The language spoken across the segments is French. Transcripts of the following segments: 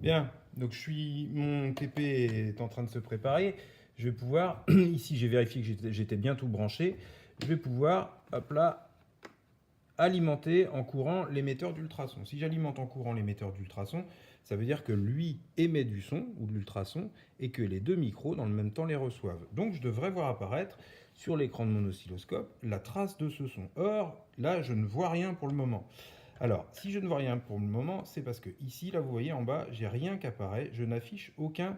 Bien, donc mon TP est en train de se préparer. Je vais pouvoir, ici j'ai vérifié que j'étais bien tout branché, je vais pouvoir, hop là, alimenter en courant l'émetteur d'ultrasons. Si j'alimente en courant l'émetteur d'ultrasons, ça veut dire que lui émet du son ou de l'ultrason et que les deux micros dans le même temps les reçoivent. Donc je devrais voir apparaître sur l'écran de mon oscilloscope la trace de ce son. Or, là, je ne vois rien pour le moment. Alors, si je ne vois rien pour le moment, c'est parce que ici, là, vous voyez en bas, j'ai rien qui apparaît. Je n'affiche aucune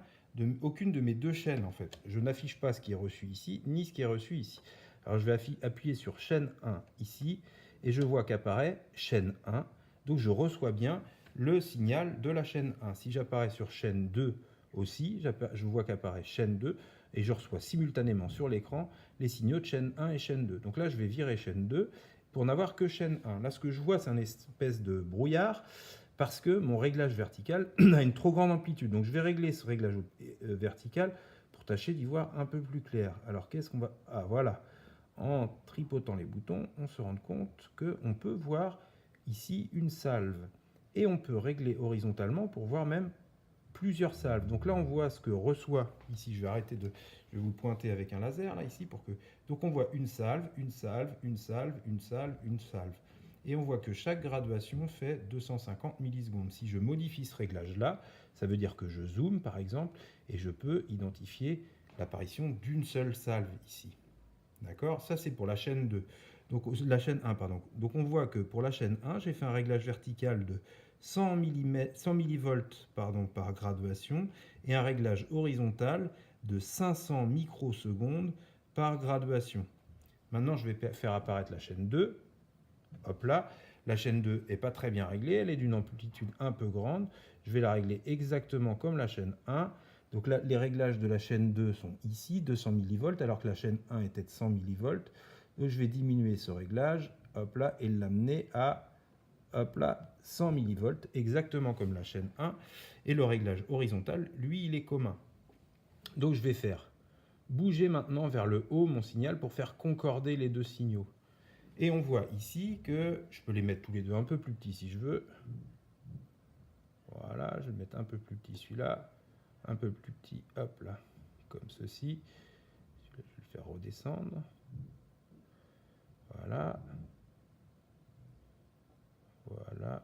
de mes deux chaînes, en fait. Je n'affiche pas ce qui est reçu ici, ni ce qui est reçu ici. Alors, je vais appuyer sur chaîne 1 ici, et je vois qu'apparaît chaîne 1. Donc, je reçois bien le signal de la chaîne 1. Si j'apparais sur chaîne 2 aussi, je vois qu'apparaît chaîne 2, et je reçois simultanément sur l'écran les signaux de chaîne 1 et chaîne 2. Donc là, je vais virer chaîne 2 pour n'avoir que chaîne 1. Là, ce que je vois, c'est un espèce de brouillard parce que mon réglage vertical a une trop grande amplitude. Donc, je vais régler ce réglage vertical pour tâcher d'y voir un peu plus clair. Alors, qu'est-ce qu'on va... Ah, voilà. En tripotant les boutons, on se rend compte qu'on peut voir ici une salve. Et on peut régler horizontalement pour voir même plusieurs salves. Donc là, on voit ce que reçoit, ici, je vais vous le pointer avec un laser, là, ici, pour que... Donc on voit une salve, une salve, une salve, une salve, une salve. Et on voit que chaque graduation fait 250 millisecondes. Si je modifie ce réglage-là, ça veut dire que je zoome, par exemple, et je peux identifier l'apparition d'une seule salve, ici. D'accord? Ça, c'est pour la chaîne 2. Donc, la chaîne 1, pardon. Donc, on voit que pour la chaîne 1, j'ai fait un réglage vertical de 100 millivolts par graduation et un réglage horizontal de 500 microsecondes par graduation. Maintenant, je vais faire apparaître la chaîne 2. Hop là. La chaîne 2 n'est pas très bien réglée. Elle est d'une amplitude un peu grande. Je vais la régler exactement comme la chaîne 1. Donc là, les réglages de la chaîne 2 sont ici, 200 millivolts, alors que la chaîne 1 était de 100 millivolts. Donc je vais diminuer ce réglage, hop là, et l'amener à, hop là, 100 millivolts, exactement comme la chaîne 1. Et le réglage horizontal, lui, il est commun. Donc je vais faire bouger maintenant vers le haut mon signal pour faire concorder les deux signaux. Et on voit ici que je peux les mettre tous les deux un peu plus petits si je veux. Voilà, je vais mettre un peu plus petit celui-là, un peu plus petit, hop là, comme ceci. Je vais le faire redescendre. Voilà. Voilà.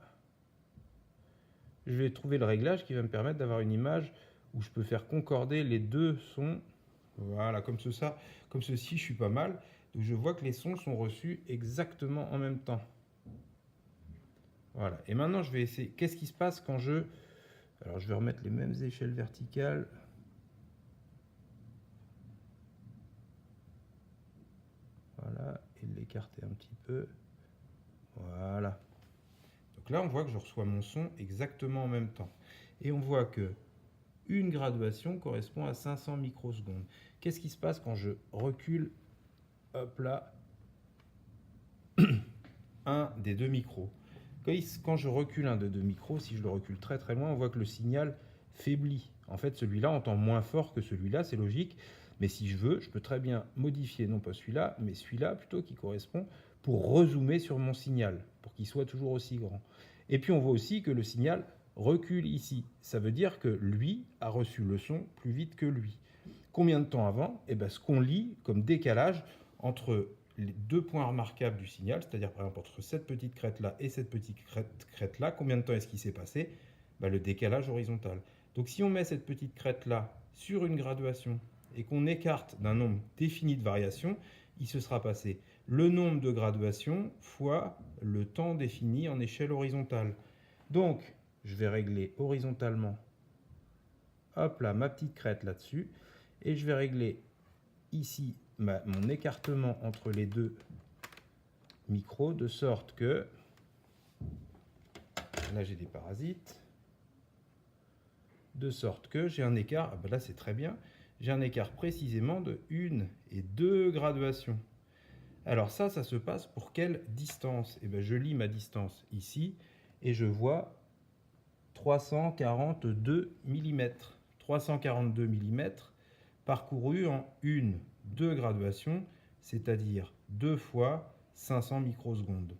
Je vais trouver le réglage qui va me permettre d'avoir une image où je peux faire concorder les deux sons. Voilà, comme ça, comme ceci, je suis pas mal. Donc je vois que les sons sont reçus exactement en même temps. Voilà. Et maintenant, je vais essayer. Qu'est-ce qui se passe quand je... Alors, je vais remettre les mêmes échelles verticales. Voilà. Et l'écarter un petit peu. Voilà. Donc là, on voit que je reçois mon son exactement en même temps. Et on voit que une graduation correspond à 500 microsecondes. Qu'est-ce qui se passe quand je recule, hop là, un des deux micros? Quand je recule un des deux micros, si je le recule très très loin, on voit que le signal faiblit. En fait, celui-là entend moins fort que celui-là, c'est logique. Mais si je veux, je peux très bien modifier, non pas celui-là, mais celui-là plutôt qui correspond pour rezoomer sur mon signal, pour qu'il soit toujours aussi grand. Et puis on voit aussi que le signal recule ici. Ça veut dire que lui a reçu le son plus vite que lui. Combien de temps avant? Eh bien, ce qu'on lit comme décalage entre les deux points remarquables du signal, c'est-à-dire par exemple entre cette petite crête-là et cette petite crête-là, combien de temps est-ce qui s'est passé? Ben, le décalage horizontal. Donc si on met cette petite crête-là sur une graduation et qu'on écarte d'un nombre défini de variations, il se sera passé le nombre de graduations fois le temps défini en échelle horizontale. Donc, je vais régler horizontalement, hop là, ma petite crête là-dessus, et je vais régler ici mon écartement entre les deux micros, de sorte que, là j'ai des parasites, de sorte que j'ai un écart, ah ben là c'est très bien, j'ai un écart précisément de 1 et 2 graduations. Alors ça se passe pour quelle distance? Eh bien, je lis ma distance ici et je vois 342 mm. 342 mm parcouru en 2 graduations, c'est-à-dire 2 fois 500 microsecondes.